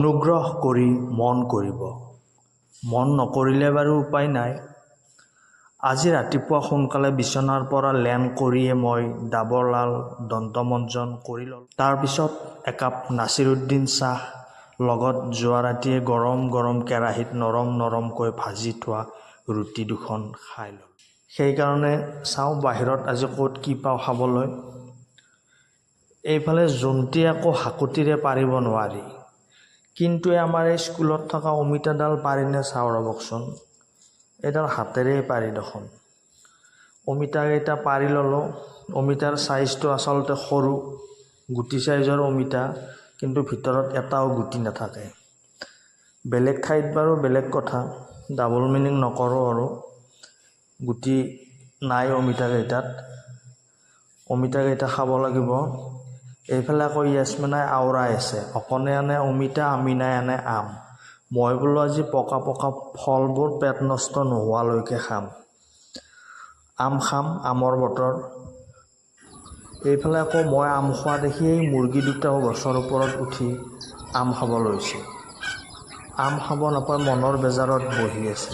অনুগ্ৰহ কৰি মন কৰিব। মন নকৰিলে বাৰু উপায় নাই। আজি ৰাতিপুৱা সোনকালে বিচনাৰ পৰা লেন কৰিয়ে মই ডাবৰলাল দন্তমঞ্জন কৰি ল'লোঁ। তাৰপিছত একাপ নাছিৰুদ্দিন চাহ লগত যোৱা ৰাতিয়ে গৰম গৰম কেৰাহীত নৰম নৰমকৈ ভাজি থোৱা ৰুটি দুখন খাই ল'লোঁ। সেইকাৰণে চাওঁ বাহিৰত আজি ক'ত কি পাওঁ খাবলৈ। এইফালে জোন্তি আকৌ হাকুটিৰে পাৰিব নোৱাৰি, কিন্তু আমাৰ এই স্কুলত থকা অমিতাডাল পাৰিনে চাওঁ ৰ'বকচোন। এইডাল হাতেৰেই পাৰি দেখোন। অমিতাকেইটা পাৰি ল'লোঁ। অমিতাৰ ছাইজটো আচলতে সৰু, গুটি ছাইজৰ অমিতা, কিন্তু ভিতৰত এটাও গুটি নাথাকে। বেলেগ ঠাইত বাৰু বেলেগ কথা, ডাবল মিনিং নকৰোঁ আৰু। গুটি নাই অমিতাকেইটাত। অমিতাকেইটা খাব লাগিব। এইফালে আকৌ য়াছমিনাই আওৰাই আছে, অকণে আনে অমিতা, আমিনাই আনে আম। মই বোলো আজি পকা পকা ফলবোৰ পেট নষ্ট নোহোৱালৈকে খাম। আম খাম, আমৰ বতৰ। এইফালে আকৌ মই আম খোৱা দেখি এই মুৰ্গী দুটাও গছৰ ওপৰত উঠি আম খাব লৈছে। আম খাব নাপায় মনৰ বেজাৰত বহি আছে।